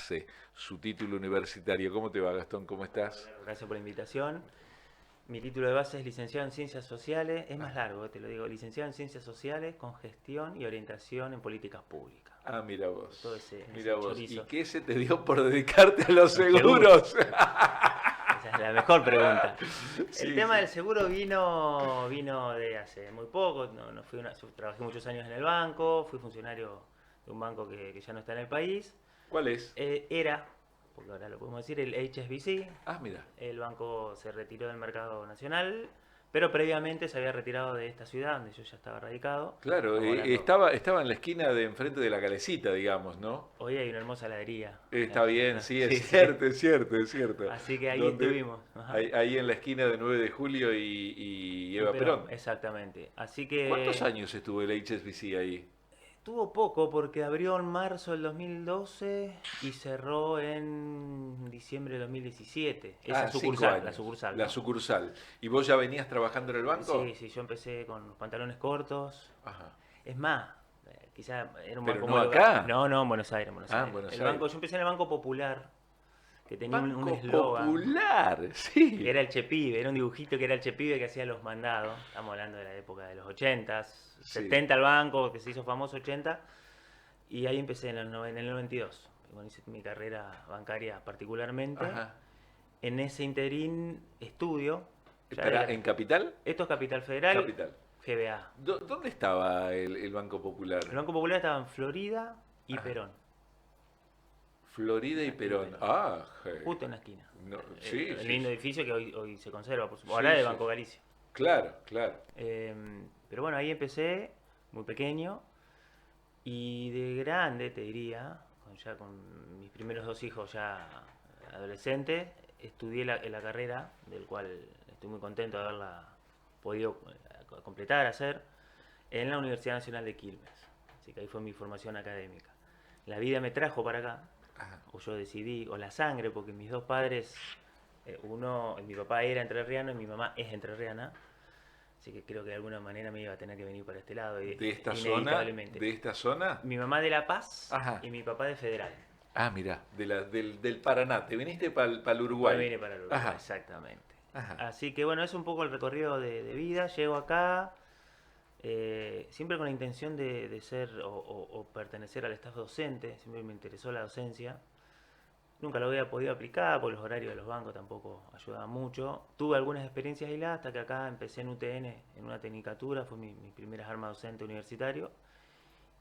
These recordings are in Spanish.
base, su título universitario. ¿Cómo te va, Gastón? ¿Cómo estás? Gracias por la invitación. Mi título de base es licenciado en Ciencias Sociales, es más largo, te lo digo, licenciado en Ciencias Sociales con gestión y orientación en políticas públicas. Ah, mira Todo vos, mira ese vos. ¿Y chorizo. qué se te dio por dedicarte a los Los seguros. seguros? Esa es la mejor pregunta. El Sí, tema sí. del seguro vino de hace muy poco. No yo trabajé muchos años en el banco, fui funcionario de un banco que ya no está en el país. ¿Cuál es? Era, porque ahora lo podemos decir, el HSBC. Ah, mira. El banco se retiró del mercado nacional, pero previamente se había retirado de esta ciudad donde yo ya estaba radicado. Claro, Estamos hablando, estaba en la esquina de enfrente de la calecita, digamos, ¿no? hoy hay una hermosa heladería. Está bien, sí, es Sí, sí. cierto, es cierto, es cierto. Así que ahí Donde, estuvimos. Ajá. ahí en la esquina de 9 de Julio y Y Eva Perón, Perón. exactamente. Así ¿Cuántos que años estuvo el HSBC ahí? tuvo poco porque abrió en marzo del 2012 y cerró en diciembre del 2017. Esa Ah, 5 la años. sucursal, La ¿no? sucursal. ¿Y vos ya venías trabajando en el Sí, banco? sí, yo empecé con los pantalones cortos. Ajá. Es más, quizá era un Pero banco no homologado. acá. No, en Buenos Aires, en Buenos Ah, en Aires. Buenos El banco, Aires. yo empecé en el Banco Popular, que tenía un Banco eslogan, Popular, que sí. era el Chepibe, era un dibujito que era el Chepibe que hacía los mandados. Estamos hablando de la época de los 80s, Sí. 70 el banco, que se hizo famoso 80, y ahí empecé en el 92. Y bueno, hice mi carrera bancaria particularmente. Ajá. En ese interín estudio, ya Espera, ¿en Capital? esto es Capital Federal, Capital. GBA. ¿Dónde estaba el Banco Popular? El Banco Popular estaba en Florida y Ajá. Perón. Florida y Y Perón. Perón. Ah, Justo en la esquina. no, sí, El sí, lindo sí. edificio que hoy se conserva, por supuesto. Ahora Sí, es de sí. Banco Galicia. Claro, claro. Pero bueno, ahí empecé, muy pequeño. Y de grande, te diría, ya con mis primeros dos hijos ya adolescentes, estudié la carrera, del cual estoy muy contento de haberla podido completar, hacer, en la Universidad Nacional de Quilmes. Así que ahí fue mi formación académica. La vida me trajo para acá, Ajá. o yo decidí, o la sangre, porque mis dos padres, mi papá era entrerriano y mi mamá es entrerriana, así que creo que de alguna manera me iba a tener que venir para este lado, ¿De esta zona? inevitablemente. ¿De esta zona? Mi mamá de La Paz Ajá. y mi papá de Federal. Ah, mira, del Paraná. Te viniste para el Después Uruguay. vine para el Uruguay, Ajá, exactamente. ajá. Así que bueno, es un poco el recorrido de vida. Llego acá, siempre con la intención de ser o pertenecer al staff docente. Siempre me interesó la docencia. Nunca lo había podido aplicar porque los horarios de los bancos tampoco ayudaban mucho. Tuve algunas experiencias aisladas hasta que acá empecé en UTN, en una tecnicatura, fue mi primera arma docente universitario.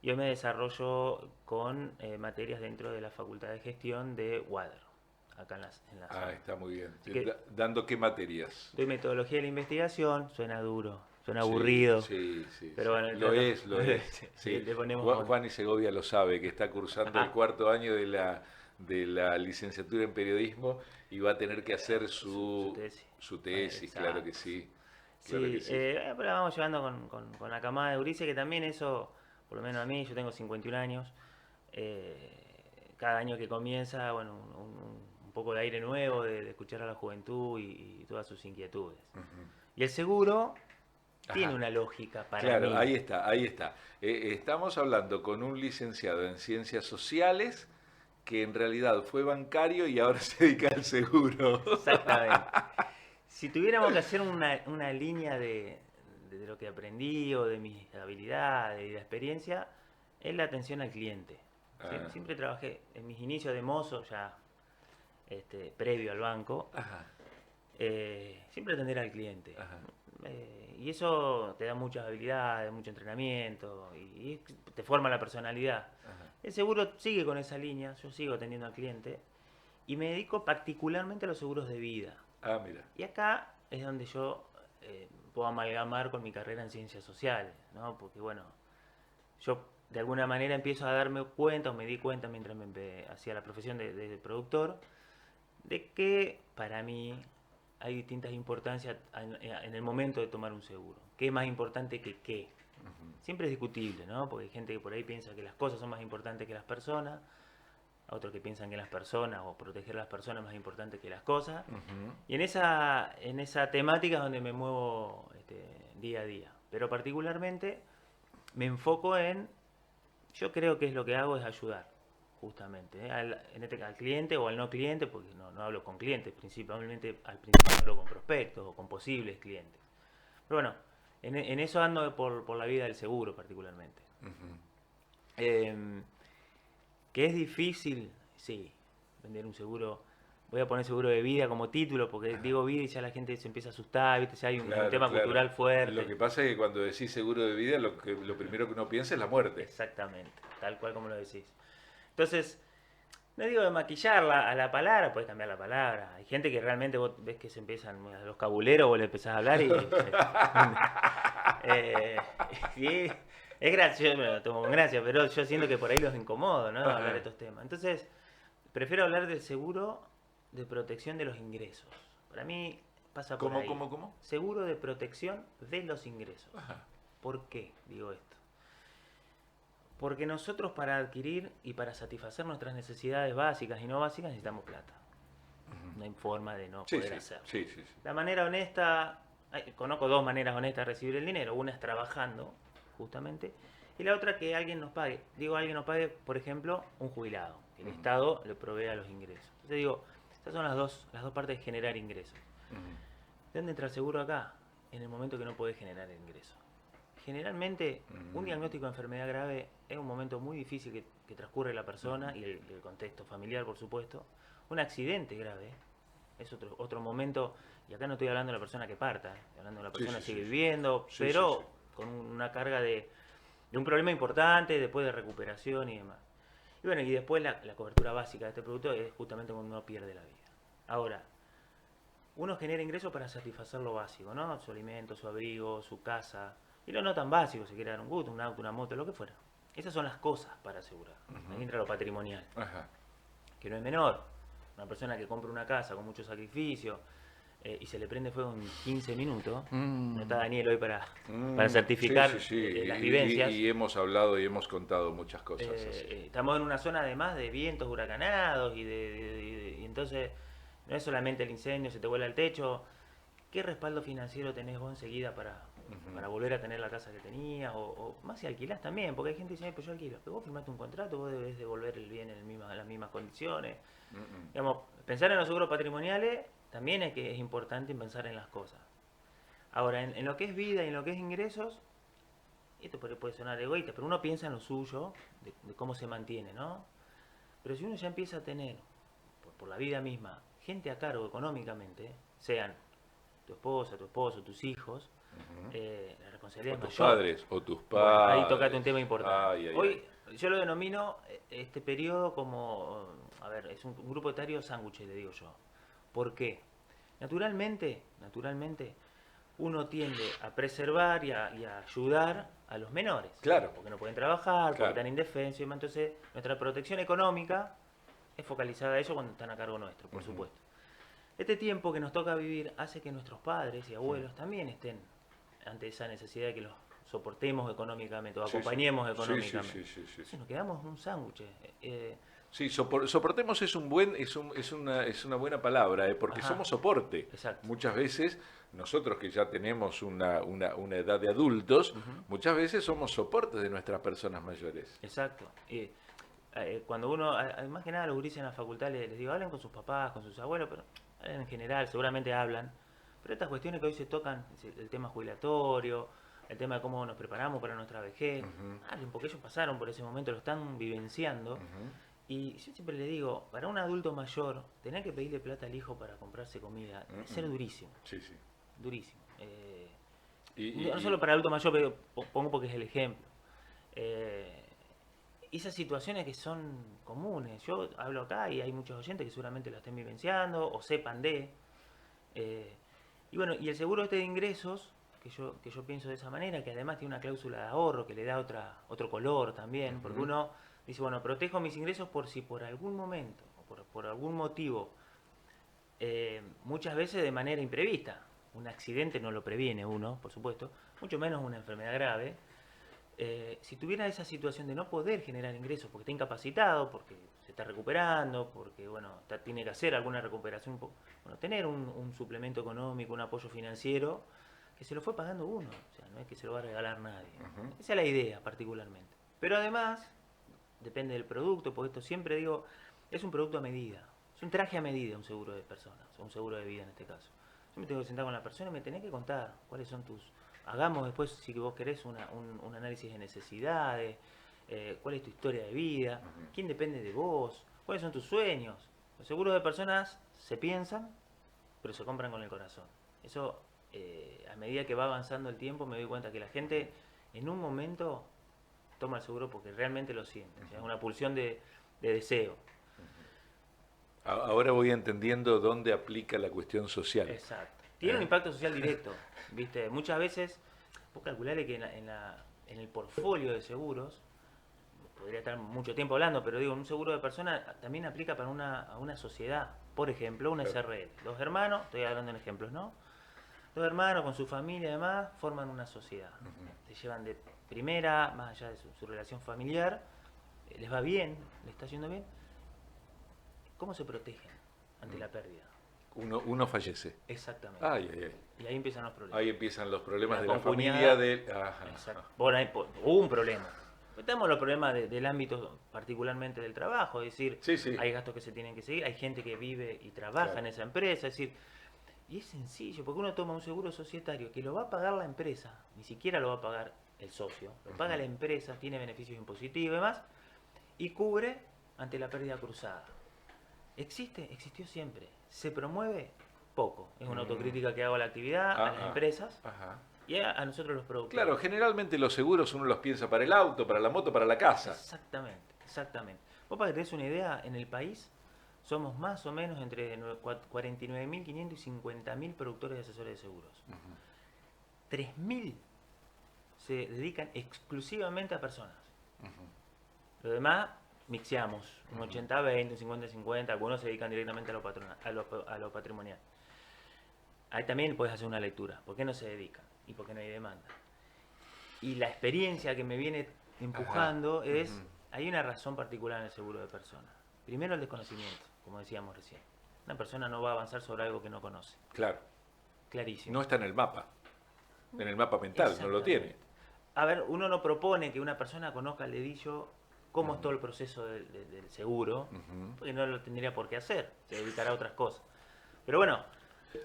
Y hoy me desarrollo con materias dentro de la Facultad de Gestión de WADER, acá en la Ah, zona. está muy bien. Así que ¿Dando qué materias? doy metodología de la investigación, suena duro, suena Sí, aburrido, sí, sí, pero sí. bueno, Lo es, lo es. Sí. le ponemos Juan, onda. Juan y Segovia lo sabe, que está cursando el cuarto año de la licenciatura en periodismo y va a tener que hacer Su tesis. su tesis, claro que Exacto. sí. Claro que Sí, sí. pero la vamos llevando con la camada de Urice, que también eso, por lo menos a mí, yo tengo 51 años, cada año que comienza, bueno, un poco de aire nuevo, de escuchar a la juventud y todas sus inquietudes. Y el seguro tiene Ajá. una lógica para Claro, mí. ahí está, ahí está. Estamos hablando con un licenciado en ciencias sociales que en realidad fue bancario y ahora se dedica al seguro. Exactamente. Si tuviéramos que hacer una línea de lo que aprendí o de mis habilidades y de experiencia, es la atención al cliente. Ah, Siempre trabajé en mis inicios de mozo, ya previo al banco, ajá, siempre atender al cliente. ajá, Y eso te da muchas habilidades, mucho entrenamiento y te forma la personalidad. ajá. El seguro sigue con esa línea, yo sigo atendiendo al cliente y me dedico particularmente a los seguros de vida. Ah, mira. Y acá es donde yo puedo amalgamar con mi carrera en ciencias sociales, ¿no? Porque bueno, yo de alguna manera empiezo a darme cuenta, o me di cuenta mientras hacía la profesión de productor, de que para mí hay distintas importancias en el momento de tomar un seguro. ¿Qué es más importante que qué? Siempre es discutible, ¿no? Porque hay gente que por ahí piensa que las cosas son más importantes que las personas, otros que piensan que las personas o proteger a las personas es más importante que las cosas. Ujú. Y en esa temática es donde me muevo día a día. Pero particularmente me enfoco yo creo que es lo que hago es ayudar. justamente, al cliente o al no cliente, porque no hablo con clientes, principalmente al principio hablo con prospectos o con posibles clientes. Pero bueno, en eso ando por la vida del seguro particularmente. Que es difícil, sí, vender un seguro. Voy a poner seguro de vida como título, porque digo vida y ya la gente se empieza a asustar, ¿viste? Ya hay un Claro, tema claro. cultural fuerte. Lo que pasa es que cuando decís seguro de vida, lo primero que uno piensa es la muerte. Exactamente, tal cual como lo decís. Entonces, no digo de maquillarla a la palabra, puedes cambiar la palabra. Hay gente que realmente vos ves que se empiezan, los cabuleros, vos le empezás a hablar y... sí, es gracioso, me lo tomo con gracia, pero yo siento que por ahí los incomodo, ¿no? Hablar de estos temas. Entonces, prefiero hablar del seguro de protección de los ingresos. Para mí pasa por ahí. ¿Cómo? Seguro de protección de los ingresos. Ajá. ¿Por qué digo esto? Porque nosotros para adquirir y para satisfacer nuestras necesidades básicas y no básicas necesitamos plata. No hay forma de no poder hacerlo. Sí. La manera honesta, conozco dos maneras honestas de recibir el dinero. Una es trabajando, justamente, y la otra que alguien nos pague. Digo, alguien nos pague, por ejemplo, un jubilado, que el Estado le provea los ingresos. Entonces digo, estas son las dos partes de generar ingresos. ¿De dónde entra el seguro acá? En el momento que no podés generar el ingreso. Generalmente, un diagnóstico de enfermedad grave es un momento muy difícil que transcurre la persona y el contexto familiar, por supuesto. Un accidente grave es otro momento, y acá no estoy hablando de la persona que parta, estoy hablando de la persona que sigue viviendo, pero con una carga de un problema importante, después de recuperación y demás. Y bueno, y después la cobertura básica de este producto es justamente cuando uno pierde la vida. Ahora, uno genera ingresos para satisfacer lo básico, ¿no? Su alimento, su abrigo, su casa. Y lo no tan básico, si quiere dar un gusto, un auto, una moto, lo que fuera. Esas son las cosas para asegurar. Ahí entra lo patrimonial, que no es menor. Una persona que compra una casa con mucho sacrificio y se le prende fuego en 15 minutos. No está Daniel hoy para certificar las vivencias. Y hemos hablado y hemos contado muchas cosas así. Estamos en una zona además de vientos huracanados y entonces no es solamente el incendio, se te vuela el techo. ¿Qué respaldo financiero tenés vos enseguida para volver a tener la casa que tenías? O más si alquilás también, porque hay gente que dice, pues yo alquilo. Pero vos firmaste un contrato, vos debés devolver el bien en las mismas condiciones. Digamos, pensar en los seguros patrimoniales también es importante pensar en las cosas. Ahora, en lo que es vida y en lo que es ingresos, esto puede sonar egoísta, pero uno piensa en lo suyo, de cómo se mantiene, ¿no? Pero si uno ya empieza a tener, por la vida misma, gente a cargo económicamente, sean tu esposa, tu esposo, tus hijos, la responsabilidad O es tus mayor. padres, o tus padres. Bueno, ahí tocaste un tema importante. Ay. Hoy yo lo denomino este periodo como, a ver, es un grupo etario sándwich, le digo yo. ¿Por qué? Naturalmente, uno tiende a preservar y a ayudar a los menores. Claro. Porque no pueden trabajar, porque están indefensos y demás. Entonces, nuestra protección económica es focalizada a eso cuando están a cargo nuestro, por supuesto. Este tiempo que nos toca vivir hace que nuestros padres y abuelos también estén ante esa necesidad de que los soportemos económicamente o acompañemos económicamente. Entonces nos quedamos un sándwich. Sí, soportemos es una buena palabra, porque somos soporte. Exacto. Muchas veces, nosotros que ya tenemos una edad de adultos, muchas veces somos soporte de nuestras personas mayores. Exacto. Cuando uno, más que nada los gurises en la facultad les digo, hablen con sus papás, con sus abuelos, pero en general seguramente hablan. Pero estas cuestiones que hoy se tocan, el tema jubilatorio, el tema de cómo nos preparamos para nuestra vejez, porque ellos pasaron por ese momento, lo están vivenciando. Y yo siempre le digo, para un adulto mayor, tener que pedirle plata al hijo para comprarse comida, debe ser durísimo. Sí. Durísimo. No solo para adulto mayor, pero pongo porque es el ejemplo. Esas situaciones que son comunes. Yo hablo acá y hay muchos oyentes que seguramente lo estén vivenciando o sepan de. Y bueno, y el seguro este de ingresos, que yo pienso de esa manera, que además tiene una cláusula de ahorro que le da otro color también, porque uno dice, bueno, protejo mis ingresos por si por algún momento o por algún motivo, muchas veces de manera imprevista. Un accidente no lo previene uno, por supuesto, mucho menos una enfermedad grave. Si tuviera esa situación de no poder generar ingresos porque está incapacitado, porque se está recuperando, porque bueno, tiene que hacer alguna recuperación, bueno, tener un suplemento económico, un apoyo financiero, que se lo fue pagando uno, o sea, no es que se lo va a regalar nadie. Esa es la idea particularmente. Pero además, depende del producto, porque esto siempre digo, es un producto a medida. Es un traje a medida un seguro de personas, o un seguro de vida en este caso. Yo me tengo que sentar con la persona y me tenés que contar cuáles son tus... Hagamos después, si vos querés, un análisis de necesidades, cuál es tu historia de vida, quién depende de vos, cuáles son tus sueños. Los seguros de personas se piensan, pero se compran con el corazón. Eso, a medida que va avanzando el tiempo, me doy cuenta que la gente en un momento toma el seguro porque realmente lo siente. O sea, es una pulsión de deseo. Ahora voy entendiendo dónde aplica la cuestión social. Exacto. Tiene un impacto social directo, ¿viste? Muchas veces, vos calculale que en el portfolio de seguros, podría estar mucho tiempo hablando, pero digo, un seguro de persona también aplica para una sociedad. Por ejemplo, una SRL. Dos hermanos, estoy hablando en ejemplos, ¿no? Dos hermanos con su familia y demás forman una sociedad. Se llevan de primera, más allá de su relación familiar, les va bien, les está yendo bien. ¿Cómo se protegen ante la pérdida? Uno fallece. Exactamente. Ay, ay, ay. Y ahí empiezan los problemas. Ahí empiezan los problemas de la concuñada, familia. Ajá. Exacto. Por ahí hubo un problema. Tenemos los problemas del ámbito particularmente del trabajo, es decir, Sí. hay gastos que se tienen que seguir, hay gente que vive y trabaja Claro. en esa empresa, es decir, y es sencillo, porque uno toma un seguro societario que lo va a pagar la empresa, ni siquiera lo va a pagar el socio, lo paga la empresa, tiene beneficios impositivos y demás, y cubre ante la pérdida cruzada. Existió siempre, se promueve poco, es una autocrítica que hago a la actividad, a las empresas y a nosotros los productores. Claro, generalmente los seguros uno los piensa para el auto, para la moto, para la casa. Exactamente. Vos para que te des una idea, en el país somos más o menos entre 49.500 y 50.000 productores y asesores de seguros. 3.000 se dedican exclusivamente a personas. Lo demás mixeamos, un 80-20, un 50-50, algunos se dedican directamente a lo patrimonial. Ahí también puedes hacer una lectura, ¿por qué no se dedican? ¿Y por qué no hay demanda? Y la experiencia que me viene empujando es, hay una razón particular en el seguro de personas. Primero el desconocimiento, como decíamos recién. Una persona no va a avanzar sobre algo que no conoce. Claro. Clarísimo. No está en el mapa mental, no lo tiene. A ver, uno no propone que una persona conozca al dedillo cómo es todo el proceso del seguro, porque no lo tendría por qué hacer, se dedicará a otras cosas. Pero bueno.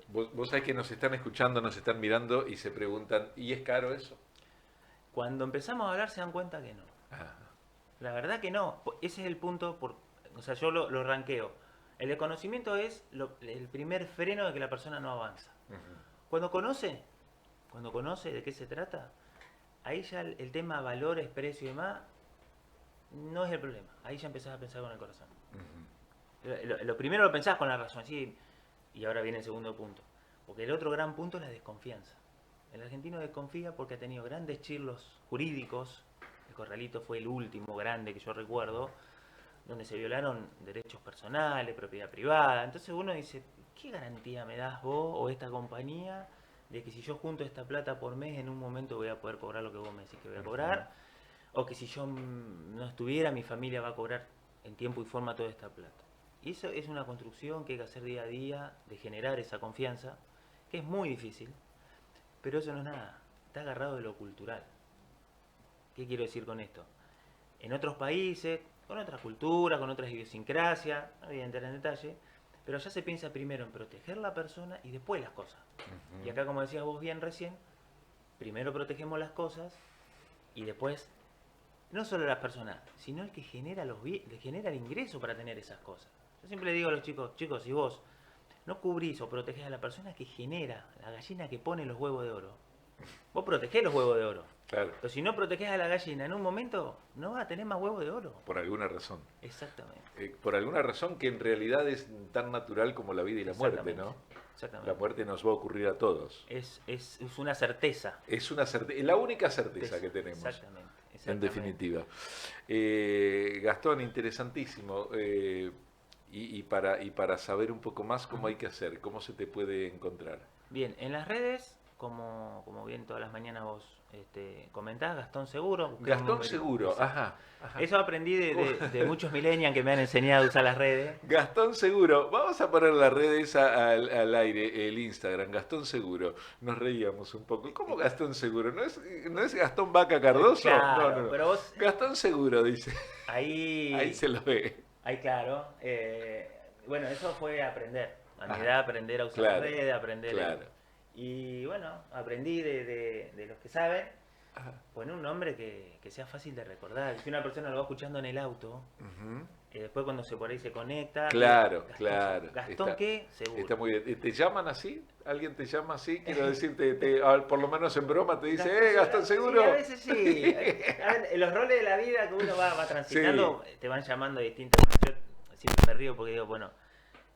Vos sabés que nos están escuchando, nos están mirando y se preguntan, ¿y es caro eso? Cuando empezamos a hablar se dan cuenta que no. La verdad que no. Ese es el punto, o sea, yo lo ranqueo. El desconocimiento es el primer freno de que la persona no avanza. Cuando conoce de qué se trata, ahí ya el tema valores, precio y demás, no es el problema. Ahí ya empezás a pensar con el corazón. Lo primero lo pensás con la razón, ¿sí? Y ahora viene el segundo punto. Porque el otro gran punto es la desconfianza. El argentino desconfía porque ha tenido grandes chirlos jurídicos. El Corralito fue el último grande que yo recuerdo, donde se violaron derechos personales, propiedad privada. Entonces uno dice, ¿qué garantía me das vos o esta compañía de que si yo junto esta plata por mes en un momento voy a poder cobrar lo que vos me decís que voy a cobrar? O que si yo no estuviera, mi familia va a cobrar en tiempo y forma toda esta plata. Y eso es una construcción que hay que hacer día a día, de generar esa confianza, que es muy difícil, pero eso no es nada, está agarrado de lo cultural. ¿Qué quiero decir con esto? En otros países, con otras culturas, con otras idiosincrasias, no voy a entrar en detalle, pero ya se piensa primero en proteger la persona y después las cosas. Y acá, como decías vos bien recién, primero protegemos las cosas y después, no solo las personas, sino el que genera el ingreso para tener esas cosas. Yo siempre le digo a los chicos, si vos no cubrís o protegés a la persona que genera, la gallina que pone los huevos de oro, vos protegés los huevos de oro. Claro. Pero si no protegés a la gallina, en un momento no vas a tener más huevos de oro. Por alguna razón. Exactamente. Por alguna razón que en realidad es tan natural como la vida y la muerte, ¿no? Exactamente. La muerte nos va a ocurrir a todos. Es una certeza. Es una certeza, la única certeza que tenemos. Exactamente. En definitiva. Gastón, interesantísimo. Y para saber un poco más, ¿cómo hay que hacer? ¿Cómo se te puede encontrar? Bien, en las redes como bien todas las mañanas vos comentás, Gastón Seguro. Gastón Seguro, ajá. Eso aprendí de muchos millennials que me han enseñado a usar las redes. Gastón Seguro, vamos a poner la red esa al aire, el Instagram, Gastón Seguro. Nos reíamos un poco. ¿Cómo Gastón Seguro? ¿No es Gastón Vaca Cardoso? Claro, No. pero vos... Gastón Seguro, dice. Ahí... Ahí se lo ve. Ahí, claro. Bueno, eso fue aprender. A mi edad, aprender a usar las redes, aprender... Claro. Y bueno, aprendí de los que saben. Poner un nombre que sea fácil de recordar. Si una persona lo va escuchando en el auto, después cuando por ahí se conecta... Claro, Gastón, claro. ¿Gastón qué? Seguro. Está muy bien. ¿Te llaman así? ¿Alguien te llama así? Quiero decirte, por lo menos en broma te dice, Gastón Seguro. Sí, a veces sí. A ver, los roles de la vida que uno va transitando, te van llamando de distintas... Yo siempre me río porque digo, bueno,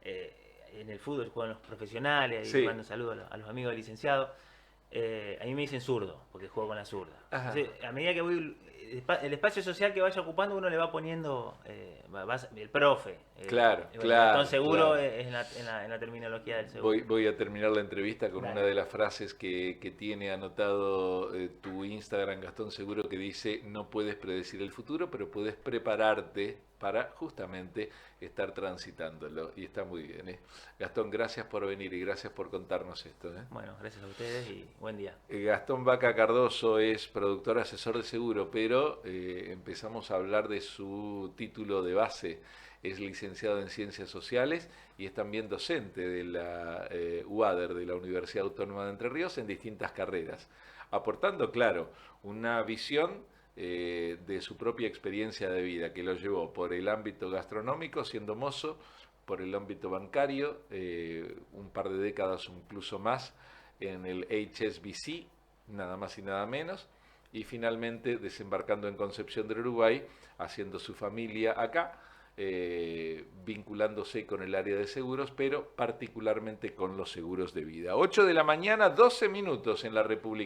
en el fútbol juegan los profesionales, y mando saludos a los amigos licenciados. A mí me dicen zurdo, porque juego con la zurda. Entonces, a medida que voy, el espacio social que vaya ocupando, uno le va poniendo el profe. Claro. Gastón Seguro es en la terminología del seguro. Voy a terminar la entrevista con una de las frases que tiene anotado tu Instagram, Gastón Seguro, que dice: no puedes predecir el futuro, pero puedes prepararte para justamente estar transitándolo. Y está muy bien. Gastón, gracias por venir y gracias por contarnos esto. Bueno, gracias a ustedes y buen día. Gastón Vaca Cardoso es productor asesor de seguro, pero empezamos a hablar de su título de base. Es licenciado en Ciencias Sociales y es también docente de la UADER, de la Universidad Autónoma de Entre Ríos, en distintas carreras, aportando, claro, una visión de su propia experiencia de vida, que lo llevó por el ámbito gastronómico, siendo mozo, por el ámbito bancario, un par de décadas o incluso más, en el HSBC, nada más y nada menos, y finalmente desembarcando en Concepción del Uruguay, haciendo su familia acá, vinculándose con el área de seguros, pero particularmente con los seguros de vida. 8 de la mañana, 12 minutos en la República.